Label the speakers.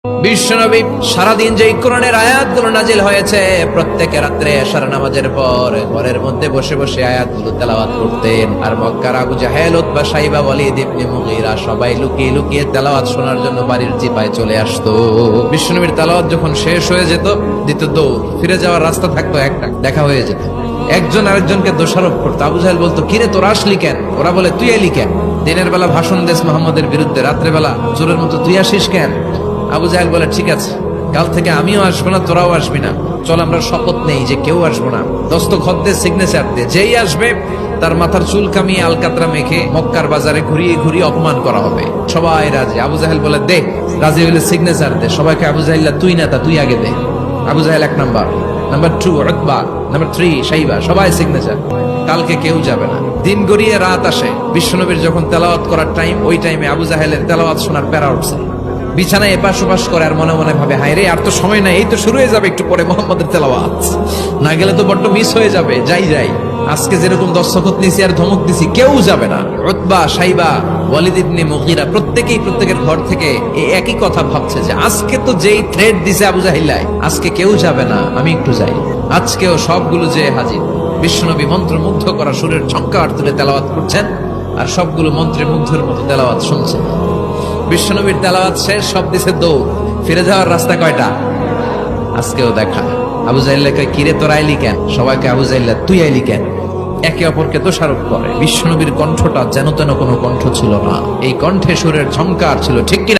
Speaker 1: বিশ্বনবী সারাদিন যে কোরআনের আয়াতগুলো নাজিল হয়েছে প্রত্যেক রাত্রে এশার নামাজের পর ঘরের মধ্যে বসে বসে আয়াতগুলো তেলাওয়াত করতেন। আর মক্কার আবু জাহেল, উতবা, শাইবা, ওয়ালিদ ইবনে মুগীরা সবাই লুকিয়ে লুকিয়ে তেলাওয়াত শোনার জন্য বাড়ির চিপায় চলে আসতো। বিশ্বনবীর তেলাওয়াত যখন শেষ হয়ে যেত দিত দৌড়, ফিরে যাওয়ার রাস্তা থাকতো একটা, দেখা হয়ে যেত। একজন আরেকজনকে দোষারোপ করতো। আবু জাহেল বলতো, কিরে তোরা আসলি কেন? ওরা বলে, তুই এলি কেন? দিনের বেলা ভাষণ দেশ মোহাম্মদের বিরুদ্ধে, রাত্রে বেলা চোরের মতো তুই আসিস কেন? আবু জাহেল বলে, ঠিক আছে, কাল থেকে আমিও আসবো না, তোরাও আসবি না। চল আমরা শপথ নেই যে কেউ আসবো না। দস্তখত দে, সিগনেচার দে, যেই আসবে তার মাথার চুল কামিয়ে আলকাতরা মেখে মক্কার বাজারে ঘুরিয়ে ঘুরিয়ে অপমান করা হবে। সবাই রাজি। আবু জাহেল বলে, দে, রাজি হইলে সিগনেচার দে। সবাইকে আবু জাহেল্লা, তুই না তা তুই আগে দে। আবু জাহেল 1 নাম্বার, নাম্বার 2 উতবা, নাম্বার 3 শাইবা, সবাই সিগনেচার। কালকে কেউ যাবে না। দিন গড়িয়ে রাত আসে। বিশ্বনবীর যখন তেলাওয়াত করার টাইম, ওই টাইমে আবু জাহেলের তেলাওয়াত শোনার প্যারা উঠছে। বিছানায় এপাশ ওপাশ করে আর মনে মনে ভাবে, হায় রে, আর তো সময় নাই, এই তো শুরু হয়ে যাবে একটু পরে মোহাম্মদের তেলাওয়াত, না গেলে তো বড্ড মিস হয়ে যাবে। যাই যাই, আজকে যেরকম দস্তখত নিছি আর ধমক দিছি, কেউ যাবে না। উতবা, শাইবা, ওয়ালিদ ইবনে মুগীরা প্রত্যেকেই প্রত্যেকের ঘর থেকে এই একই কথা ভাবছে যে আজকে তো যেই থ্রেড দিছে আবু জাহিল্লাহ, আজকে কেউ যাবে না, আমি একটু যাই। আজকেও সবগুলো যে হাজির। বিশ্বনবী মন্ত্রমুগ্ধ করা সুরের ঝংকার তুলে তেলাওয়াত করছেন আর সবগুলো মন্ত্রে মুগ্ধের মতো তেলাওয়াত শুনছেন। বিশ্বনবীর তেলাওয়াত শেষ, সব দিছে দৌড়, ফিরে যাওয়ার রাস্তা কয়টা? আজকেও দেখা। আবু জাহেল্লা কয়, কিরে তোর আইলি কেন? সবাইকে আবু জাহেল্লা, তুই আইলি কেন? একে অপরকে দোষারোপ করে। বিশ্বনবীর কণ্ঠটা যেন তেন কোনো কণ্ঠ ছিল না, এই কণ্ঠে সুরের ঝংকার ছিল, ঠিক কিনা?